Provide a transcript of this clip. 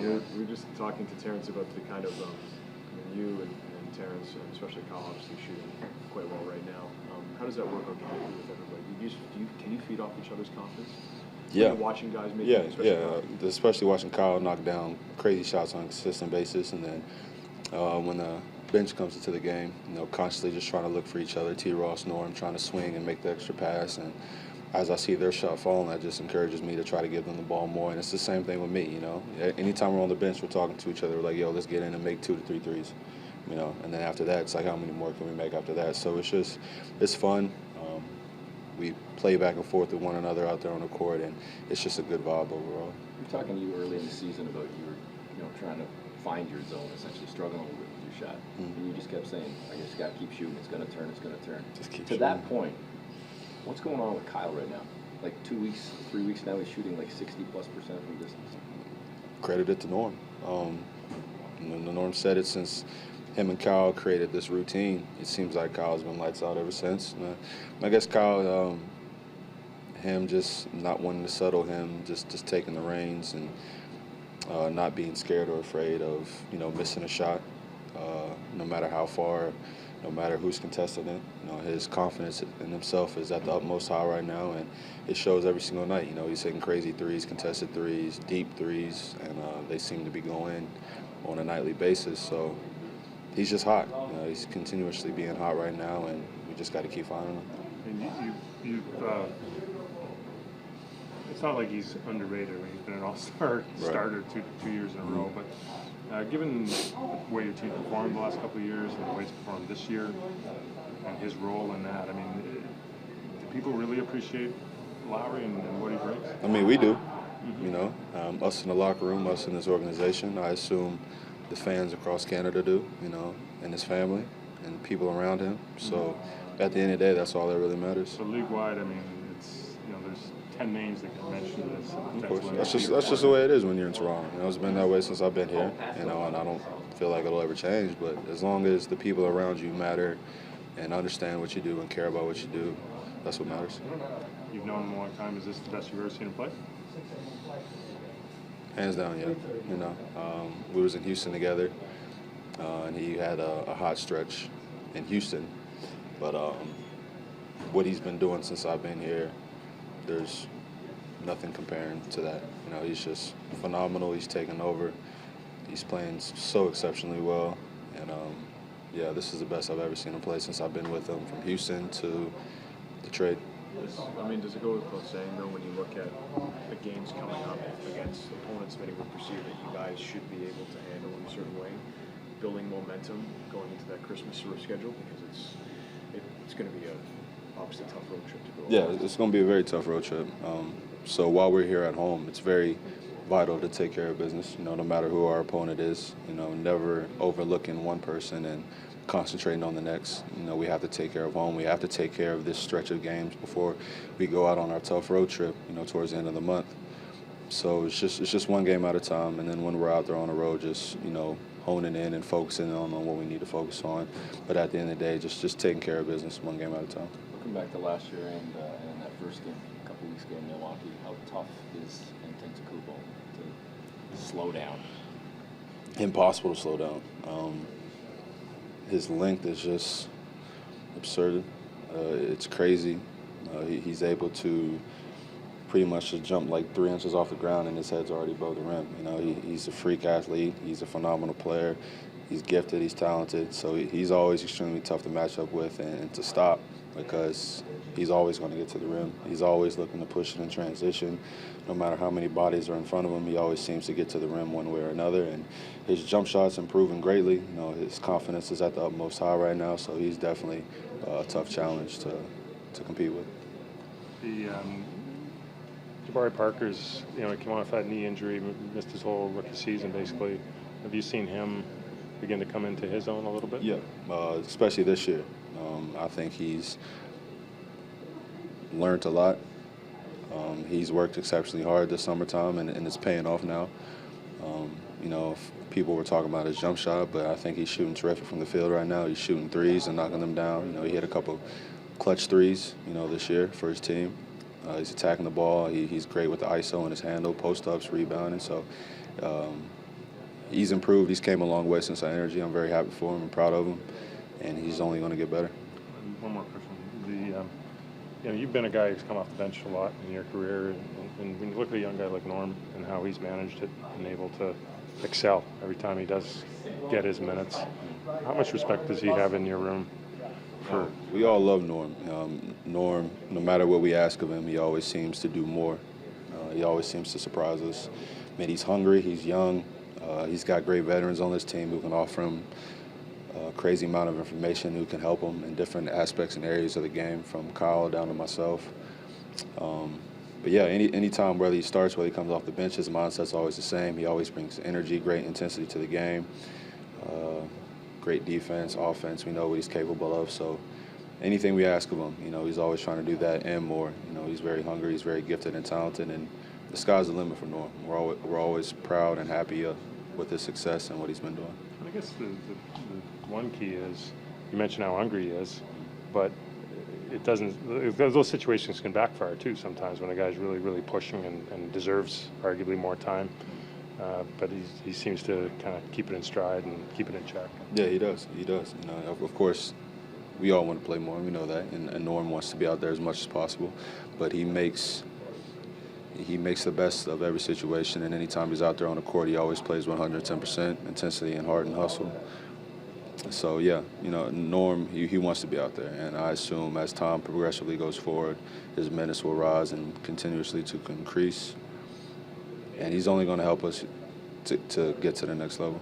We were just talking to Terrence about the kind of you and Terrence, and especially Kyle, obviously shooting quite well right now. How does that work organically with everybody? Can you feed off each other's confidence? Yeah. When you're watching guys make especially watching Kyle knock down crazy shots on a consistent basis, and then when the bench comes into the game, constantly just trying to look for each other. T. Ross, Norm trying to swing and make the extra pass, and as I see their shot falling, that just encourages me to try to give them the ball more. And it's the same thing with me, Anytime we're on the bench, we're talking to each other. We're like, yo, let's get in and make 2 to 3 threes, And then after that, it's like, how many more can we make after that? So it's fun. We play back and forth with one another out there on the court, and it's just a good vibe overall. We were talking to you early in the season about you were trying to find your zone, essentially struggling a little bit with your shot. Mm-hmm. And you just kept saying, I just got to keep shooting. It's going to turn. It's going to turn. Just keep to shooting. That point, what's going on with Kyle right now? Like 2 weeks, 3 weeks now, he's shooting like 60+% from distance. Credit it to Norm. Norm said it since him and Kyle created this routine. It seems like Kyle's been lights out ever since. I guess Kyle, him just not wanting to settle, him just taking the reins and not being scared or afraid of missing a shot, no matter how far, no matter who's contesting it. His confidence in himself is at the utmost high right now, and it shows every single night. He's hitting crazy threes, contested threes, deep threes, and they seem to be going on a nightly basis. So he's just hot. He's continuously being hot right now, and we just got to keep finding him. And you've it's not like he's underrated. I mean, he's been an all-star starter two years in a row. But given the way your team performed the last couple of years and the way it's performed this year and his role in that, I mean, do people really appreciate Lowry and what he brings? I mean, we do. Mm-hmm. Us in the locker room, us in this organization. I assume the fans across Canada do, and his family and people around him. So at the end of the day, that's all that really matters. So league-wide, I mean, it's, there's 10 names that can mention this. Of course. That's just the way it is when you're in Toronto. It's been that way since I've been here, and I don't feel like it'll ever change. But as long as the people around you matter and understand what you do and care about what you do, that's what matters. You've known him a long time. Is this the best you've ever seen him play? Hands down, yeah. We was in Houston together, and he had a hot stretch in Houston. But what he's been doing since I've been here, there's nothing comparing to that. He's just phenomenal. He's taken over. He's playing so exceptionally well. And, this is the best I've ever seen him play since I've been with him, from Houston to the trade. Does it go without saying, though, when you look at the games coming up against opponents many would perceive that you guys should be able to handle in a certain way, building momentum going into that Christmas sort of schedule, because it's going to be obviously a tough road trip to go. Yeah, it's going to be a very tough road trip. So while we're here at home, it's very vital to take care of business, no matter who our opponent is, never overlooking one person and concentrating on the next. We have to take care of home. We have to take care of this stretch of games before we go out on our tough road trip, towards the end of the month. So it's just one game at a time, and then when we're out there on the road, just, honing in and focusing on what we need to focus on. But at the end of the day, just taking care of business one game at a time. Looking back to last year and that first game, a couple weeks ago in Milwaukee, how tough is Antetokounmpo to slow down? Impossible to slow down. His length is just absurd. It's crazy. He's able to pretty much just jump like 3 inches off the ground and his head's already above the rim. He's a freak athlete. He's a phenomenal player. He's gifted. He's talented. So he's always extremely tough to match up with and to stop, because he's always going to get to the rim. He's always looking to push it in transition. No matter how many bodies are in front of him, he always seems to get to the rim one way or another. And his jump shot's improving greatly. His confidence is at the utmost high right now, so he's definitely a tough challenge to compete with. Jabari Parker's, he came off that knee injury, missed his whole rookie season basically. Have you seen him begin to come into his own a little bit? Yeah, especially this year. I think he's learned a lot. He's worked exceptionally hard this summertime, and it's paying off now. People were talking about his jump shot, but I think he's shooting terrific from the field right now. He's shooting threes and knocking them down. He hit a couple clutch threes, this year for his team. He's attacking the ball. He's great with the ISO and his handle, post-ups, rebounding. So he's improved. He's came a long way since that energy. I'm very happy for him and proud of him, and he's only going to get better. And one more question. You've been a guy who's come off the bench a lot in your career, and when you look at a young guy like Norm and how he's managed it and able to excel every time he does get his minutes, how much respect does he have in your room? We all love Norm. Norm, no matter what we ask of him, he always seems to do more. He always seems to surprise us. I mean, he's hungry, he's young, he's got great veterans on this team who can offer him a crazy amount of information, who can help him in different aspects and areas of the game, from Kyle down to myself. But yeah, any time, whether he starts, whether he comes off the bench, his mindset's always the same. He always brings energy, great intensity to the game, great defense, offense. We know what he's capable of. So anything we ask of him, he's always trying to do that and more. He's very hungry, he's very gifted and talented, and the sky's the limit for Norm. We're always proud and happy with his success and what he's been doing. I guess the one key is, you mentioned how hungry he is, but it doesn't. Those situations can backfire too sometimes when a guy's really, really pushing and deserves arguably more time. But he seems to kind of keep it in stride and keep it in check. Yeah, he does. He does. Of course, we all want to play more. We know that, and Norm wants to be out there as much as possible. But he makes the best of every situation, and anytime he's out there on the court, he always plays 110% intensity and heart and hustle. So yeah, Norm, he wants to be out there, and I assume as time progressively goes forward, his minutes will rise and continuously to increase, and he's only going to help us to get to the next level.